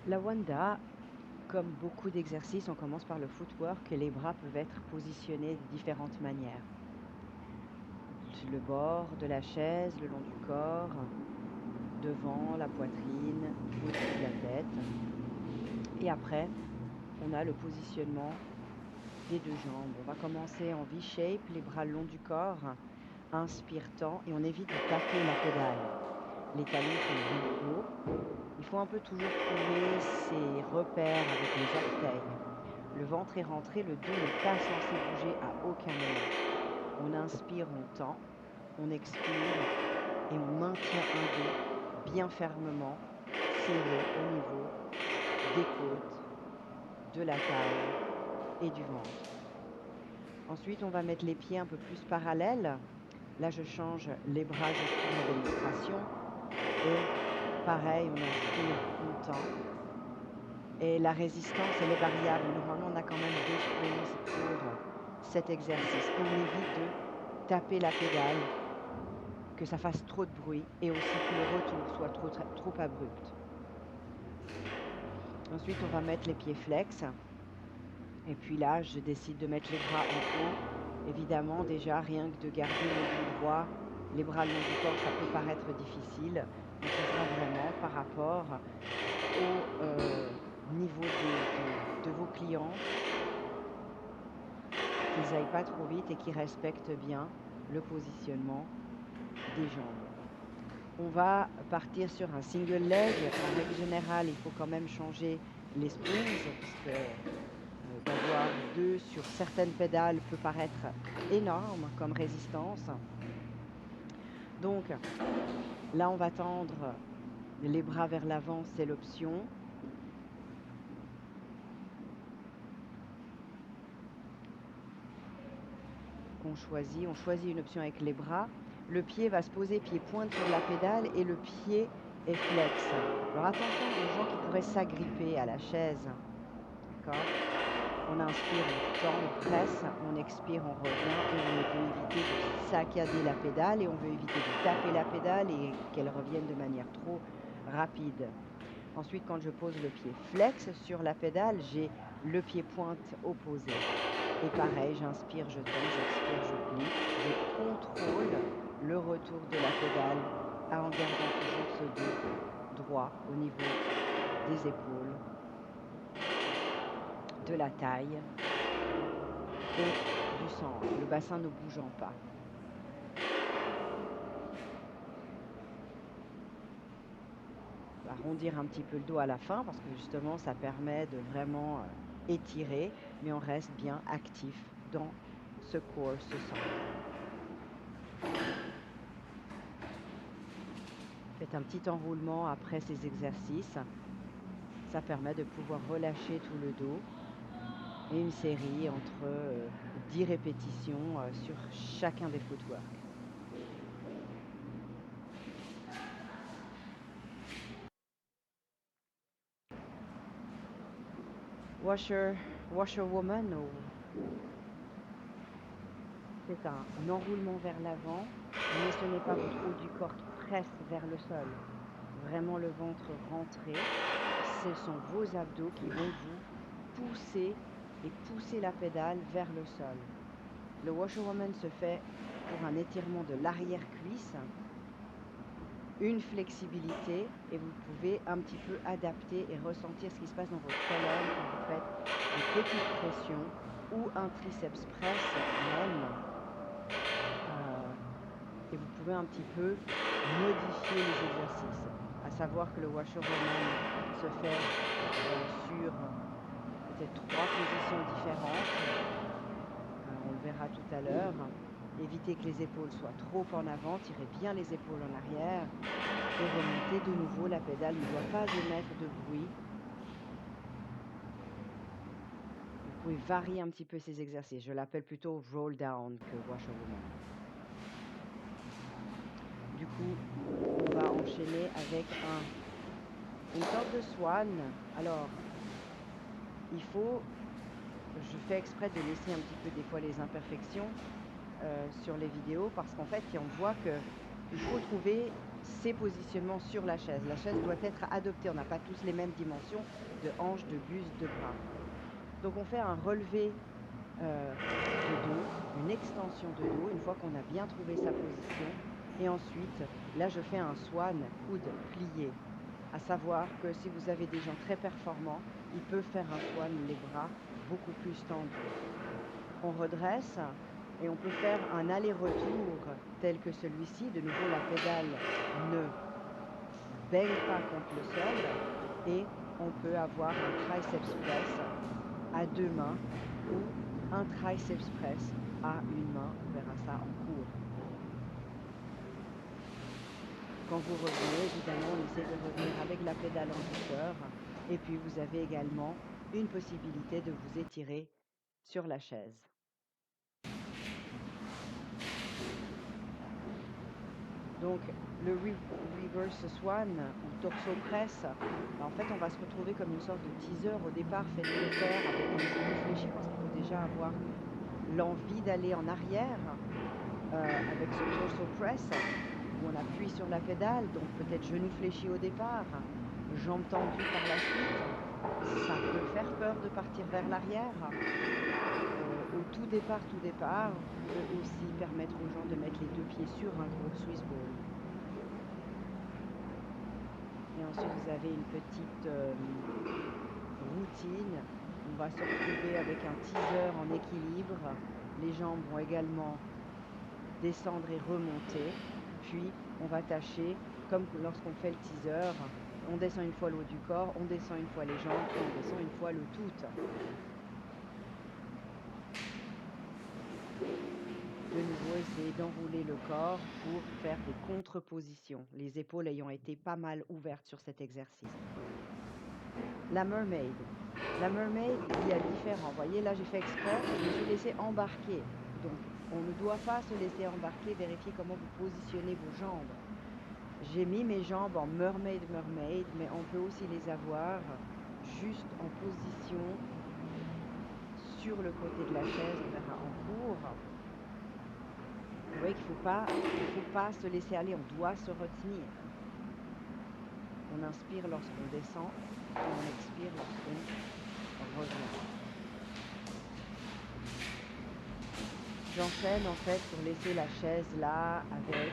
La Wanda, comme beaucoup d'exercices, on commence par le footwork et les bras peuvent être positionnés de différentes manières. Le bord de la chaise, le long du corps, devant la poitrine, au-dessus de la tête. Et après, on a le positionnement des deux jambes. On va commencer en V-shape, les bras le long du corps, inspire-temps et on évite de taper la pédale. Les talons sont dos haut. Il faut un peu toujours trouver ses repères avec les orteils. Le ventre est rentré, le dos n'est pas censé bouger à aucun moment. On inspire, on tend, on expire et on maintient un dos bien fermement serré au niveau des côtes, de la taille et du ventre. Ensuite, on va mettre les pieds un peu plus parallèles. Là, je change les bras juste pour la démonstration. Et pareil, on inspire, on tend. Et la résistance, elle est variable. Normalement, on a quand même 2 springs pour cet exercice. Et on évite de taper la pédale, que ça fasse trop de bruit et aussi que le retour soit trop abrupt. Ensuite, on va mettre les pieds flex. Et puis là, je décide de mettre les bras en haut. Évidemment, déjà, rien que de garder le dos droit, les bras le long du corps, ça peut paraître difficile. Donc, ce sera vraiment par rapport au niveau de vos clients, qu'ils n'aillent pas trop vite et qu'ils respectent bien le positionnement des jambes. On va partir sur un single leg. En règle générale, il faut quand même changer les springs, puisque d'avoir 2 sur certaines pédales peut paraître énorme comme résistance. Donc là, on va tendre les bras vers l'avant, c'est l'option. On choisit une option avec les bras. Le pied va se poser pied pointe sur la pédale et le pied est flex. Alors attention aux gens qui pourraient s'agripper à la chaise. D'accord? On inspire, on tend, on presse, on expire, on revient et on veut éviter de saccader la pédale et on veut éviter de taper la pédale et qu'elle revienne de manière trop rapide. Ensuite, quand je pose le pied flex sur la pédale, j'ai le pied pointe opposé. Et pareil, j'inspire, je tends, j'expire, je plie. Je contrôle le retour de la pédale en gardant toujours ce dos droit au niveau des épaules, de la taille et du centre, le bassin ne bougeant pas. On va arrondir un petit peu le dos à la fin parce que justement, ça permet de vraiment étirer, mais on reste bien actif dans ce core, ce centre. Faites un petit enroulement après ces exercices. Ça permet de pouvoir relâcher tout le dos et une série entre 10 répétitions sur chacun des footwork. Washerwoman, c'est un enroulement vers l'avant, mais ce n'est pas votre haut du corps qui presse vers le sol. Vraiment le ventre rentré. Ce sont vos abdos qui vont vous pousser et pousser la pédale vers le sol. Le washerwoman se fait pour un étirement de l'arrière-cuisse, une flexibilité et vous pouvez un petit peu adapter et ressentir ce qui se passe dans votre colonne quand vous faites des petites pressions ou un triceps press même. Et vous pouvez un petit peu modifier les exercices. À savoir que le washerwoman se fait sur peut-être 3 positions différentes. On le verra tout à l'heure. Évitez que les épaules soient trop en avant, tirez bien les épaules en arrière et remontez de nouveau. La pédale ne doit pas émettre de bruit. Vous pouvez varier un petit peu ces exercices. Je l'appelle plutôt roll down que washerwoman. Du coup, on va enchaîner avec une sorte de swan. Alors, je fais exprès de laisser un petit peu des fois les imperfections sur les vidéos parce qu'en fait, on voit qu'il faut trouver ces positionnements sur la chaise. La chaise doit être adoptée. On n'a pas tous les mêmes dimensions de hanches, de buste, de bras. Donc on fait un relevé de dos, une extension de dos, une fois qu'on a bien trouvé sa position. Et ensuite, là, je fais un swan, coude plié. À savoir que si vous avez des gens très performants, ils peuvent faire un swan, les bras beaucoup plus tendus. On redresse et on peut faire un aller-retour tel que celui-ci. De nouveau, la pédale ne baigne pas contre le sol et on peut avoir un triceps press à 2 mains ou un triceps press à une main. On verra ça en cours. Quand vous revenez, évidemment, on essaie de revenir avec la pédale en douceur. Et puis, vous avez également une possibilité de vous étirer sur la chaise. Donc, le reverse swan ou torso press, en fait, on va se retrouver comme une sorte de teaser. Au départ, faites-le faire avec les genoux fléchis parce qu'il faut déjà avoir l'envie d'aller en arrière avec ce torso press où on appuie sur la pédale, donc peut-être genoux fléchis au départ, jambes tendues par la suite. Ça peut faire peur de partir vers l'arrière. Au tout départ, vous pouvez aussi permettre aux gens de mettre les 2 pieds sur un gros Swiss ball. Et ensuite, vous avez une petite routine. On va se retrouver avec un teaser en équilibre. Les jambes vont également descendre et remonter. Puis, on va tâcher, comme lorsqu'on fait le teaser, on descend une fois le haut du corps, on descend une fois les jambes et on descend une fois le tout. De nouveau, essayer d'enrouler le corps pour faire des contre-positions, les épaules ayant été pas mal ouvertes sur cet exercice. La mermaid. La mermaid, il y a différents. Vous voyez, là, j'ai fait exprès, je me suis laissé embarquer. Donc, on ne doit pas se laisser embarquer, vérifier comment vous positionnez vos jambes. J'ai mis mes jambes en mermaid, mais on peut aussi les avoir juste en position sur le côté de la chaise, on verra en cours. Vous voyez qu'il faut pas se laisser aller, on doit se retenir. On inspire lorsqu'on descend et on expire lorsqu'on revient. J'enchaîne en fait pour laisser la chaise là avec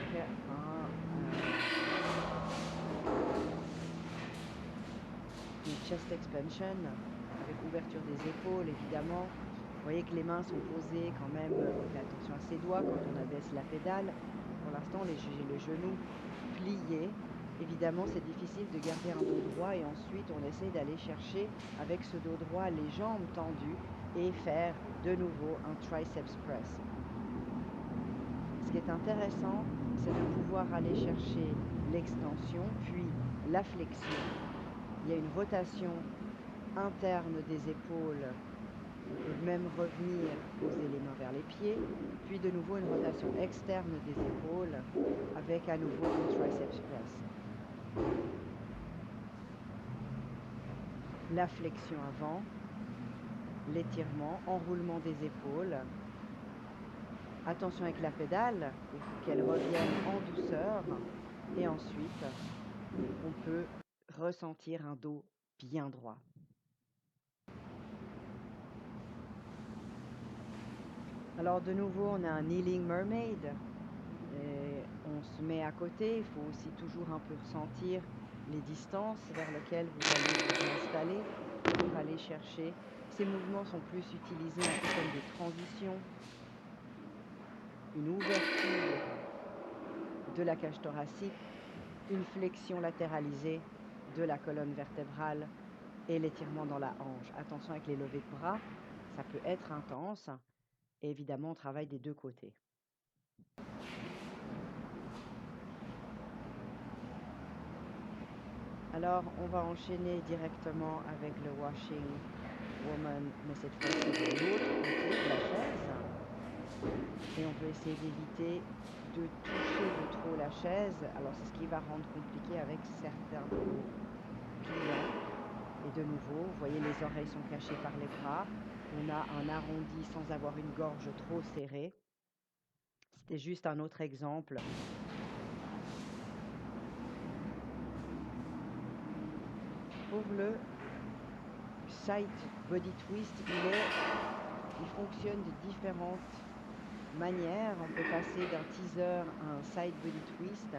une chest expansion, avec ouverture des épaules évidemment. Vous voyez que les mains sont posées quand même, on fait attention à ses doigts quand on abaisse la pédale. Pour l'instant, j'ai les genoux pliés. Évidemment, c'est difficile de garder un dos droit et ensuite on essaie d'aller chercher avec ce dos droit les jambes tendues et faire de nouveau un triceps press. Ce qui est intéressant, c'est de pouvoir aller chercher l'extension puis la flexion. Il y a une rotation interne des épaules. On peut même revenir, poser les mains vers les pieds, puis de nouveau une rotation externe des épaules avec à nouveau un triceps press. La flexion avant, l'étirement, enroulement des épaules. Attention avec la pédale, il faut qu'elle revienne en douceur et ensuite on peut ressentir un dos bien droit. Alors de nouveau, on a un kneeling mermaid. Et on se met à côté. Il faut aussi toujours un peu ressentir les distances vers lesquelles vous allez vous installer pour aller chercher. Ces mouvements sont plus utilisés un peu comme des transitions, une ouverture de la cage thoracique, une flexion latéralisée de la colonne vertébrale et l'étirement dans la hanche. Attention avec les levées de bras, ça peut être intense. Et évidemment, on travaille des deux côtés. Alors, on va enchaîner directement avec le washing woman, mais cette fois-ci de l'autre côté de la chaise. Et on peut essayer d'éviter de toucher de trop la chaise. Alors, c'est ce qui va rendre compliqué avec certains clients. Et de nouveau, vous voyez, les oreilles sont cachées par les bras. On a un arrondi sans avoir une gorge trop serrée. C'était juste un autre exemple Pour le side body twist, il fonctionne de différentes manières. On peut passer d'un teaser à un side body twist.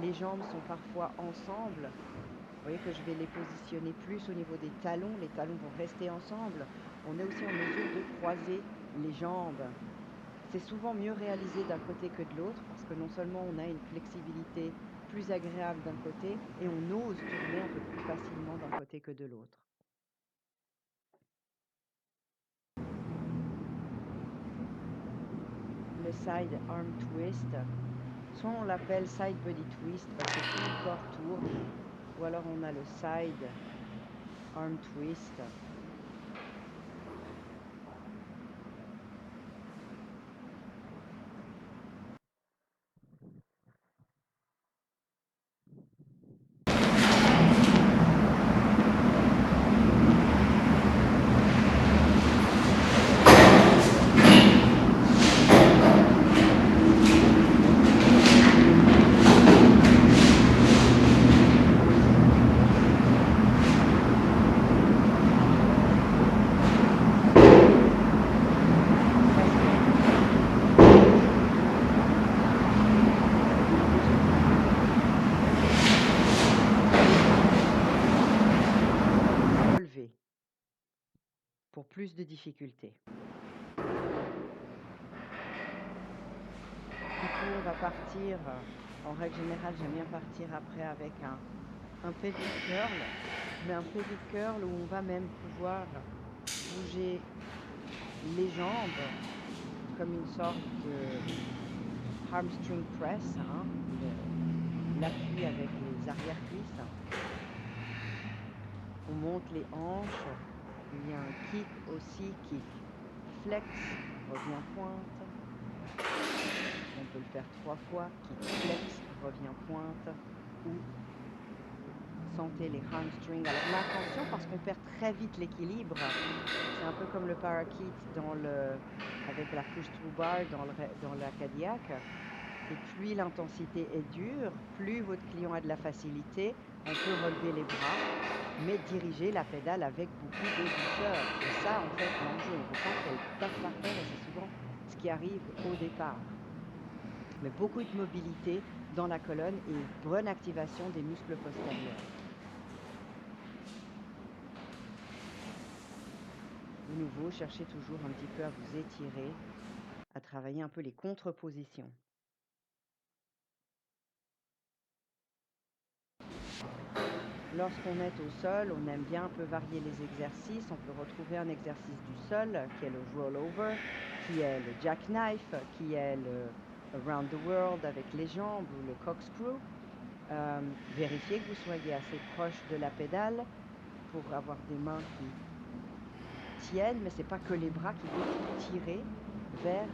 Les jambes sont parfois ensemble. Vous voyez que je vais les positionner plus au niveau des talons. Les talons vont rester ensemble. On est aussi en mesure de croiser les jambes. C'est souvent mieux réalisé d'un côté que de l'autre parce que non seulement on a une flexibilité plus agréable d'un côté et on ose tourner un peu plus facilement d'un côté que de l'autre. Le side arm twist, soit on l'appelle side body twist parce que tout le corps tourne, ou alors on a le side arm twist. Relever pour plus de difficultés. Du coup, on va partir, en règle générale, j'aime bien partir après avec un pelvic curl, mais un pelvic curl où on va même pouvoir bouger les jambes comme une sorte de hamstring press, hein, l'appui avec les arrière-cuisses. On monte les hanches, il y a un kick aussi, kick flex, revient pointe. On peut le faire 3 fois, kick flex, revient pointe, ou sentez les hamstrings. Alors l'attention, parce qu'on perd très vite l'équilibre, c'est un peu comme le parakeet avec la push-through bar dans la Cadillac. Et plus l'intensité est dure, plus votre client a de la facilité, on peut relever les bras, mais diriger la pédale avec beaucoup de douceur. Et ça, en fait, l'enjeu, on ne veut pas qu'elle tape par terre, et c'est souvent ce qui arrive au départ. Mais beaucoup de mobilité dans la colonne et bonne activation des muscles postérieurs. De nouveau, cherchez toujours un petit peu à vous étirer, à travailler un peu les contre-positions. Lorsqu'on est au sol, on aime bien un peu varier les exercices. On peut retrouver un exercice du sol qui est le rollover, qui est le jackknife, qui est le around the world avec les jambes ou le corkscrew. Vérifiez que vous soyez assez proche de la pédale pour avoir des mains qui tiennent, mais ce n'est pas que les bras qu'il faut tirer vers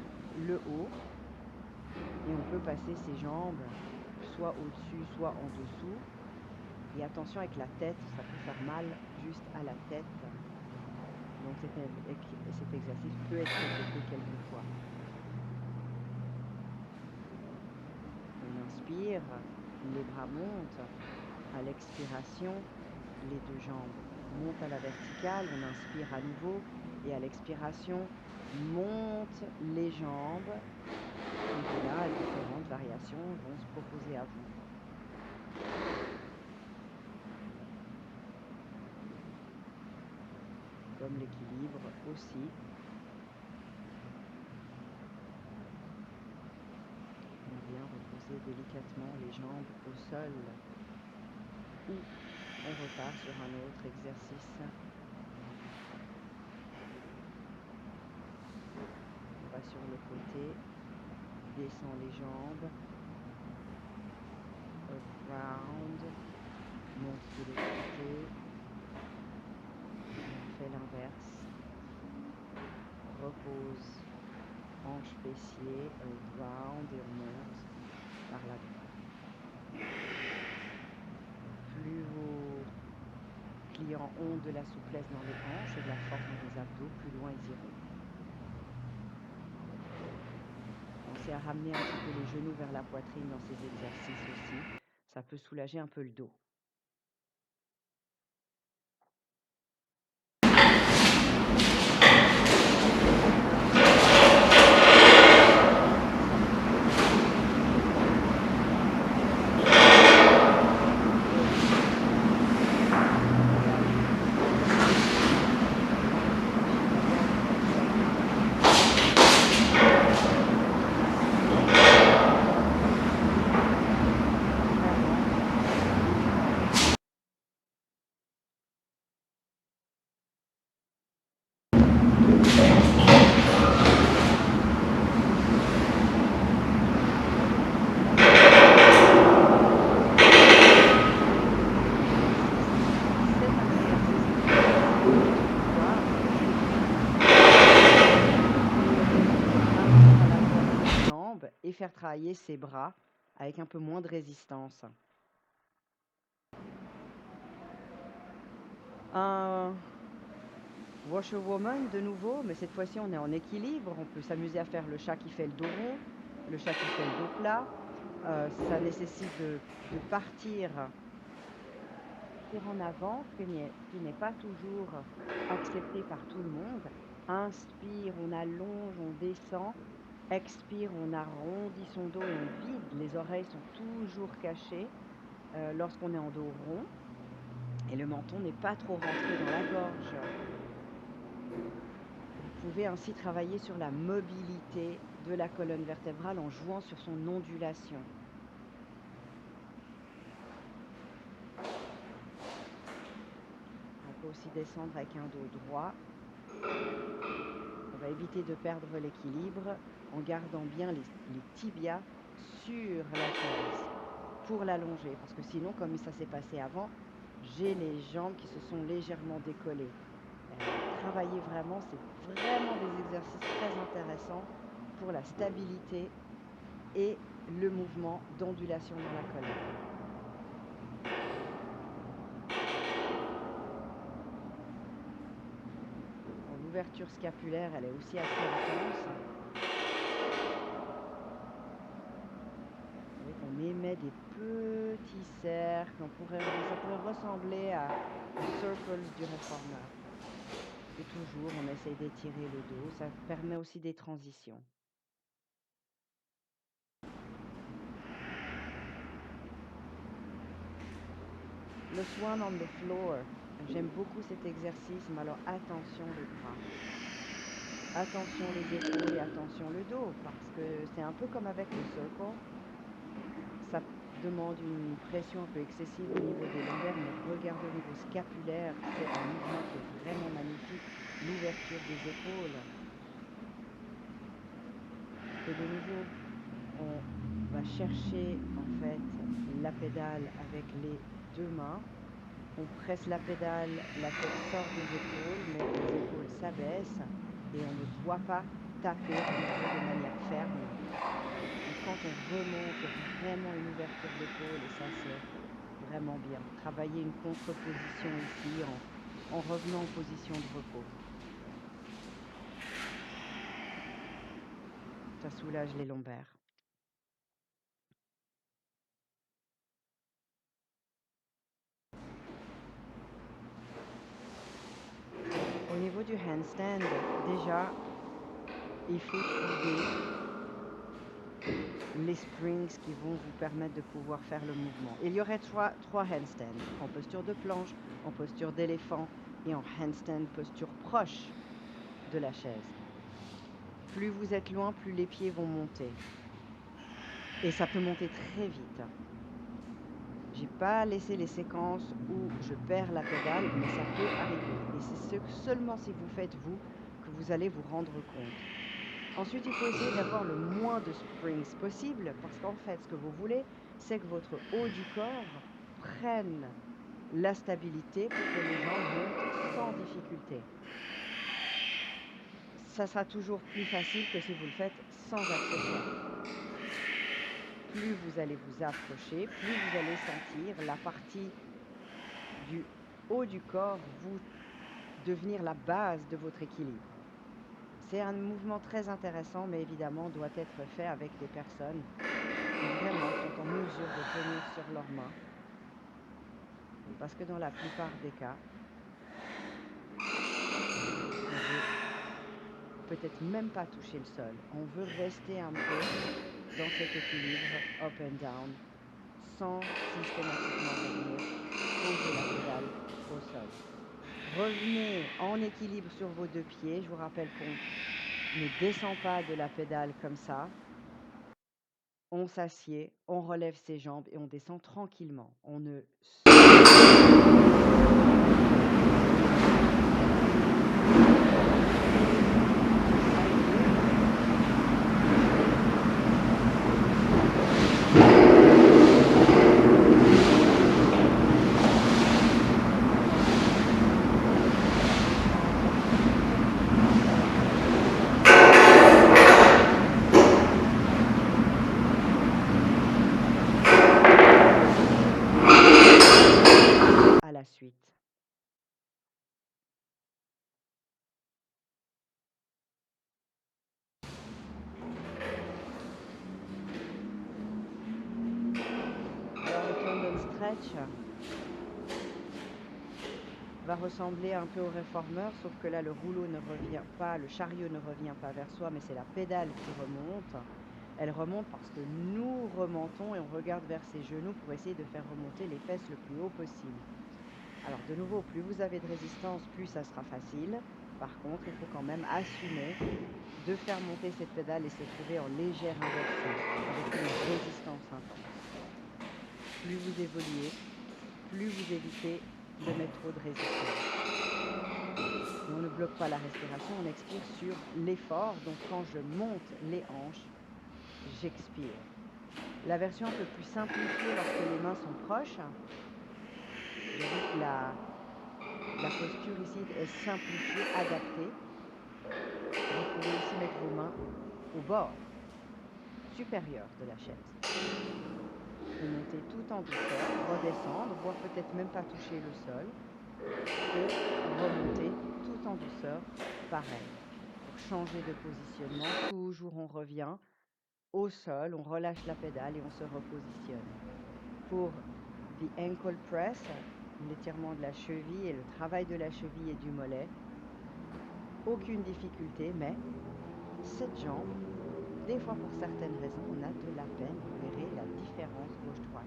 le haut. Et on peut passer ses jambes soit au-dessus, soit en dessous. Et attention avec la tête, ça peut faire mal juste à la tête. Donc cet exercice peut être répété quelques fois. On inspire, les bras montent. À l'expiration, les deux jambes montent à la verticale. On inspire à nouveau. Et à l'expiration, monte les jambes. Et de là, différentes variations vont se proposer à vous. Comme l'équilibre aussi. On vient reposer délicatement les jambes au sol. Ou on repart sur un autre exercice. On va sur le côté, descend les jambes, around, monte de l'autre côté, on fait l'inverse, repose, hanche fessier, around et on monte par la droite. Plus vos clients ont de la souplesse dans les hanches et de la force dans les abdos, plus loin ils iront. Pensez à ramener un petit peu les genoux vers la poitrine dans ces exercices aussi. Ça peut soulager un peu le dos. faire travailler ses bras avec un peu moins de résistance. Un washerwoman de nouveau, mais cette fois-ci on est en équilibre. On peut s'amuser à faire le chat qui fait le dos rond, le chat qui fait le dos plat. Ça nécessite de partir en avant, ce qui n'est pas toujours accepté par tout le monde. Inspire, on allonge, on descend. Expire, on arrondit son dos et on vide. Les oreilles sont toujours cachées lorsqu'on est en dos rond. Et le menton n'est pas trop rentré dans la gorge. Vous pouvez ainsi travailler sur la mobilité de la colonne vertébrale en jouant sur son ondulation. On peut aussi descendre avec un dos droit. On va éviter de perdre l'équilibre en gardant bien les tibias sur la chaise pour l'allonger. Parce que sinon, comme ça s'est passé avant, j'ai les jambes qui se sont légèrement décollées. Travailler vraiment, c'est vraiment des exercices très intéressants pour la stabilité et le mouvement d'ondulation dans la colonne. L'ouverture scapulaire, elle est aussi assez intense. On émet des petits cercles, ça pourrait ressembler à circles du réformeur. Et toujours, on essaye d'étirer le dos, ça permet aussi des transitions. Le swan on the floor, j'aime beaucoup cet exercice, mais alors attention les bras. Attention les épaules et attention le dos, parce que c'est un peu comme avec le circle. Ça demande une pression un peu excessive au niveau des lombaires, mais regardez au niveau scapulaire, c'est un mouvement qui est vraiment magnifique, l'ouverture des épaules. Et de nouveau, on va chercher en fait la pédale avec les deux mains. On presse la pédale, la tête sort des épaules, mais les épaules s'abaissent et on ne doit pas taper de manière ferme. Et quand on remonte, il y a vraiment une ouverture d'épaule et ça c'est vraiment bien. Travailler une contre-position ici en revenant en position de repos. Ça soulage les lombaires. Au niveau du handstand, déjà, il faut trouver les springs qui vont vous permettre de pouvoir faire le mouvement. Il y aurait trois handstands, en posture de planche, en posture d'éléphant et en handstand posture proche de la chaise. Plus vous êtes loin, plus les pieds vont monter. Et ça peut monter très vite. J'ai pas laissé les séquences où je perds la pédale, mais ça peut arriver. Et c'est seulement si vous faites vous que vous allez vous rendre compte. Ensuite, il faut essayer d'avoir le moins de springs possible, parce qu'en fait, ce que vous voulez, c'est que votre haut du corps prenne la stabilité pour que les jambes montent sans difficulté. Ça sera toujours plus facile que si vous le faites sans accessoires. Plus vous allez vous approcher, plus vous allez sentir la partie du haut du corps vous devenir la base de votre équilibre. C'est un mouvement très intéressant, mais évidemment doit être fait avec des personnes qui vraiment sont en mesure de tenir sur leurs mains. Parce que dans la plupart des cas, on veut peut-être même pas toucher le sol. On veut rester un peu dans cet équilibre up and down sans systématiquement revenir poser la pédale au sol. Revenez en équilibre sur vos deux pieds. Je vous rappelle qu'on ne descend pas de la pédale comme ça. On s'assied, on relève ses jambes et on descend tranquillement. On ne... stretch va ressembler un peu au réformeur, sauf que là, le rouleau ne revient pas, le chariot ne revient pas vers soi, mais c'est la pédale qui remonte. Elle remonte parce que nous remontons et on regarde vers ses genoux pour essayer de faire remonter les fesses le plus haut possible. Alors de nouveau, plus vous avez de résistance, plus ça sera facile. Par contre, il faut quand même assumer de faire monter cette pédale et se trouver en légère inversion, avec une résistance intense. Plus vous évoluez, plus vous évitez de mettre trop de résistance. Et on ne bloque pas la respiration, on expire sur l'effort. Donc quand je monte les hanches, j'expire. La version un peu plus simplifiée lorsque les mains sont proches, j'ai vu que la posture ici est simplifiée, adaptée. Vous pouvez aussi mettre vos mains au bord supérieur de la chaise. Et monter tout en douceur, redescendre, voire peut-être même pas toucher le sol. Et remonter tout en douceur, pareil. Pour changer de positionnement, toujours on revient au sol, on relâche la pédale et on se repositionne. Pour the ankle press, l'étirement de la cheville et le travail de la cheville et du mollet, aucune difficulté, mais cette jambe, des fois pour certaines raisons, on a de la peine, vous verrez la différence gauche-droite.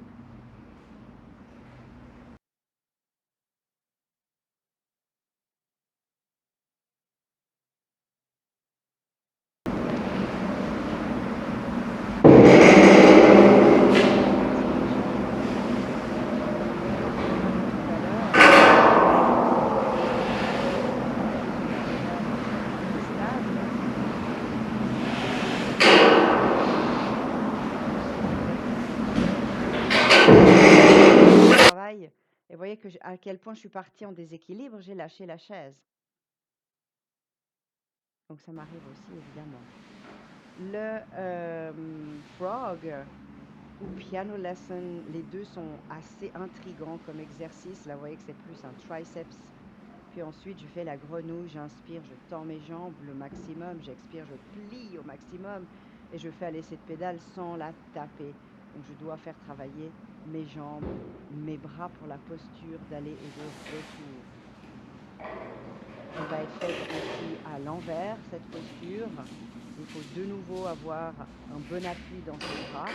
Et vous voyez à quel point je suis partie en déséquilibre, j'ai lâché la chaise. Donc ça m'arrive aussi, évidemment. Le frog ou piano lesson, les deux sont assez intrigants comme exercice. Là, vous voyez que c'est plus un triceps. Puis ensuite, je fais la grenouille, j'inspire, je tends mes jambes le maximum, j'expire, je plie au maximum et je fais aller cette pédale sans la taper. Donc je dois faire travailler mes jambes, mes bras pour la posture d'aller et de retour. Elle va être faite aussi à l'envers, cette posture. Il faut de nouveau avoir un bon appui dans ses bras.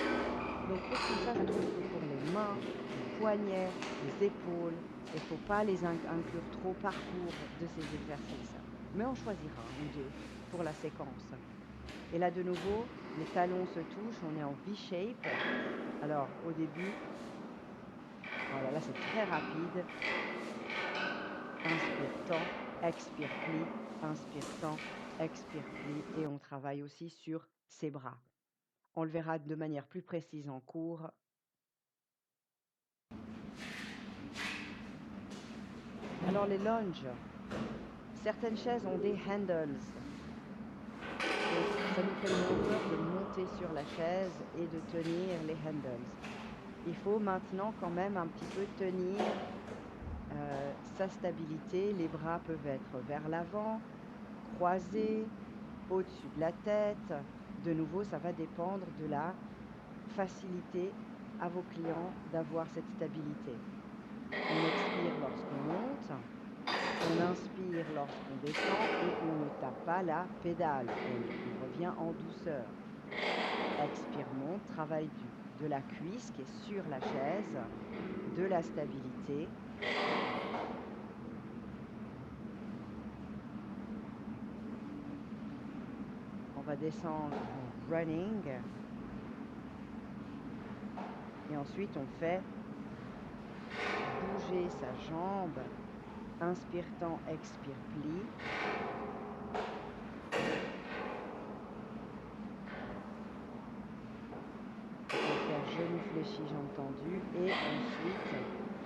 Donc pour tout ça, je trouve que pour les mains, les poignets, les épaules, il ne faut pas les inclure trop par cours de ces exercices. Mais on choisira un ou deux pour la séquence. Et là, de nouveau, les talons se touchent, on est en V-shape. Alors, au début, voilà, là c'est très rapide. Inspire, tend, expire, plie, inspire, tend, expire, plie. Et on travaille aussi sur ses bras. On le verra de manière plus précise en cours. Alors les lunges, certaines chaises ont des handles. Et ça nous fait le honneur de monter sur la chaise et de tenir les handles. Il faut maintenant quand même un petit peu tenir sa stabilité. Les bras peuvent être vers l'avant, croisés, au-dessus de la tête. De nouveau, ça va dépendre de la facilité à vos clients d'avoir cette stabilité. On expire lorsqu'on monte, on inspire lorsqu'on descend et on ne tape pas la pédale. On revient en douceur. Expire, monte, travail de la cuisse qui est sur la chaise, de la stabilité. On va descendre en running. Et ensuite, on fait bouger sa jambe. Inspire, tend, expire, plie. Genou fléchi, jambes tendues. Et ensuite,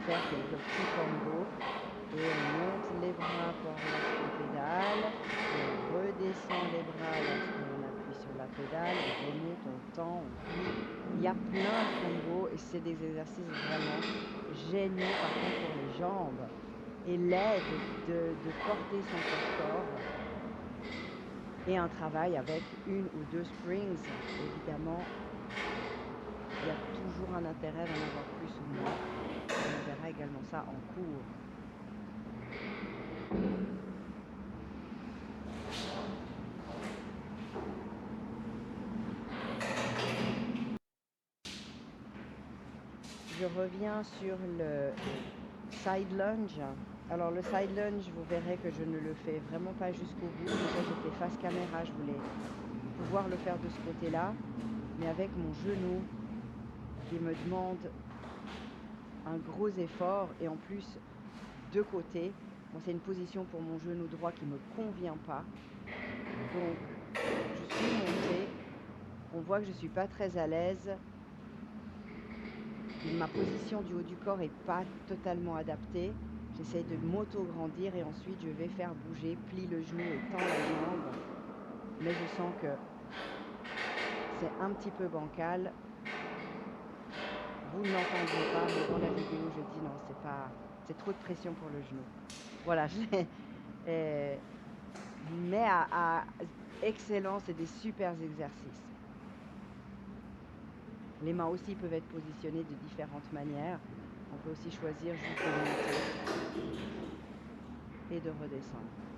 faire quelques petits combos. Et on monte les bras pour la pédale. Et on redescend les bras lorsqu'on appuie sur la pédale. On remonte, on tend, on plie. Il y a plein de combos et c'est des exercices vraiment géniaux par contre pour les jambes. Et l'aide de porter son corps. Et un travail avec une ou deux springs, évidemment. Il y a toujours un intérêt d'en avoir plus ou moins. on verra également ça en cours. Je reviens sur le side lunge. Alors le side lunge, vous verrez que je ne le fais vraiment pas jusqu'au bout. Déjà j'étais face caméra, je voulais pouvoir le faire de ce côté-là, mais avec mon genou qui me demande un gros effort et en plus de côté. Bon, c'est une position pour mon genou droit qui ne me convient pas. Donc je suis montée. On voit que je ne suis pas très à l'aise. Ma position du haut du corps n'est pas totalement adaptée. J'essaye de m'auto-grandir et ensuite je vais faire bouger, plie le genou et tends la jambe. Mais je sens que c'est un petit peu bancal. Vous ne l'entendrez pas, mais dans la vidéo, je dis non, c'est trop de pression pour le genou. Voilà, mais à excellent, c'est des super exercices. Les mains aussi peuvent être positionnées de différentes manières. On peut aussi choisir juste de monter et de redescendre.